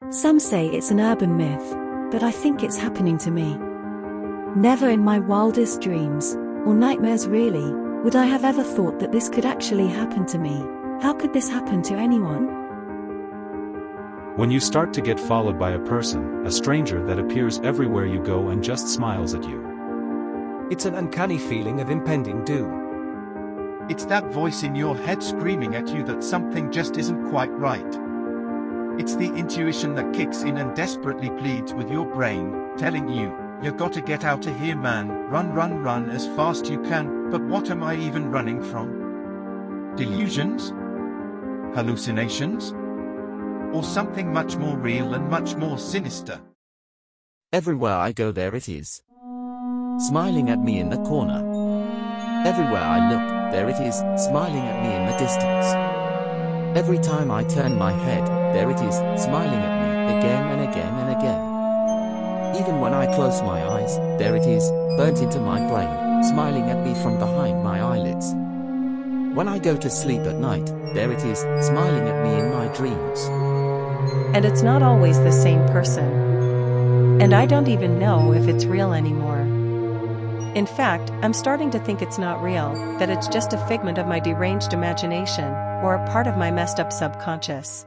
Some say it's an urban myth, but I think it's happening to me. Never in my wildest dreams, or nightmares really, would I have ever thought that this could actually happen to me. How could this happen to anyone? When you start to get followed by a person, a stranger that appears everywhere you go and just smiles at you. It's an uncanny feeling of impending doom. It's that voice in your head screaming at you that something just isn't quite right. It's the intuition that kicks in and desperately pleads with your brain, telling you, "You gotta get out of here, man, run, run, run as fast you can." But what am I even running from? Delusions? Hallucinations? Or something much more real and much more sinister? Everywhere I go there it is. Smiling at me in the corner. Everywhere I look, there it is, smiling at me in the distance. Every time I turn my head, there it is, smiling at me, again and again and again. Even when I close my eyes, there it is, burnt into my brain, smiling at me from behind my eyelids. When I go to sleep at night, there it is, smiling at me in my dreams. And it's not always the same person. And I don't even know if it's real anymore. In fact, I'm starting to think it's not real, that it's just a figment of my deranged imagination, or a part of my messed up subconscious.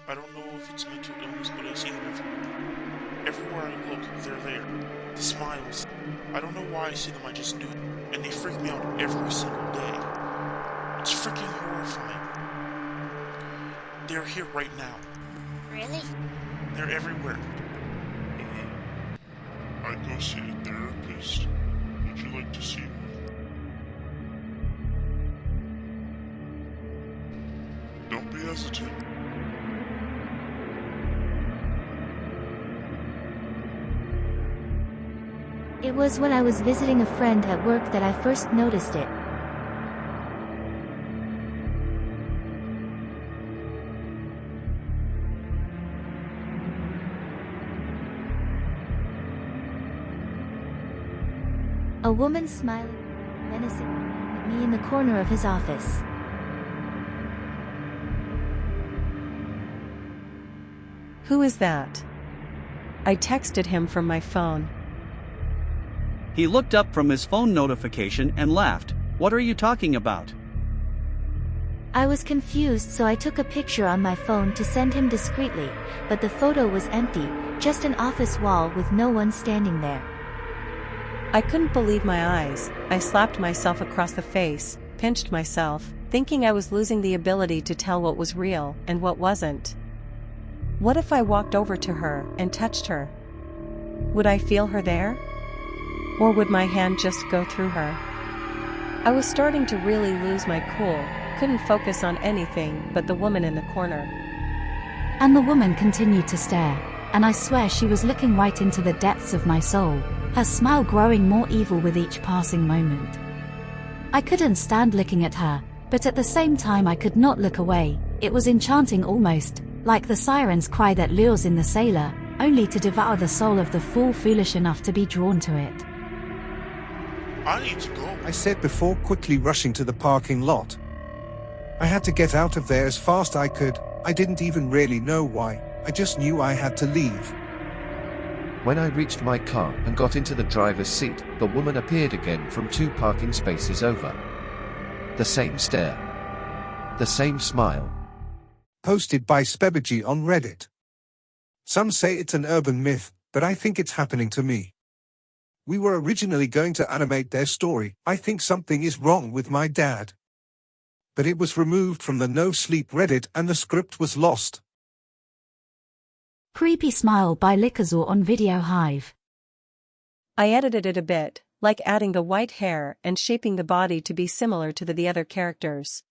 I don't know if it's mental illness, but I see them everywhere. Everywhere I look, they're there. The smiles. I don't know why I see them, I just do. And they freak me out every single day. It's freaking horrifying. They're here right now. Really? They're everywhere. I'd go see a therapist. Would you like to see me? Don't be hesitant. It was when I was visiting a friend at work that I first noticed it. A woman smiling menacingly at me in the corner of his office. Who is that? I texted him from my phone. He looked up from his phone notification and laughed. "What are you talking about?" I was confused, so I took a picture on my phone to send him discreetly, but the photo was empty, just an office wall with no one standing there. I couldn't believe my eyes. I slapped myself across the face, pinched myself, thinking I was losing the ability to tell what was real and what wasn't. What if I walked over to her and touched her? Would I feel her there? Or would my hand just go through her? I was starting to really lose my cool, couldn't focus on anything but the woman in the corner. And the woman continued to stare, and I swear she was looking right into the depths of my soul, her smile growing more evil with each passing moment. I couldn't stand looking at her, but at the same time I could not look away. It was enchanting almost, like the siren's cry that lures in the sailor, only to devour the soul of the fool foolish enough to be drawn to it. I need to go. I said before, quickly rushing to the parking lot. I had to get out of there as fast I could. I didn't even really know why. I just knew I had to leave. When I reached my car and got into the driver's seat, the woman appeared again from 2 parking spaces over. The same stare. The same smile. Posted by speberjy on Reddit. Some say it's an urban myth, but I think it's happening to me. We were originally going to animate their story. I think something is wrong with my dad. But it was removed from the no sleep Reddit and the script was lost. Creepy smile by Likazor on Video Hive. I edited it a bit, like adding the white hair and shaping the body to be similar to the other characters.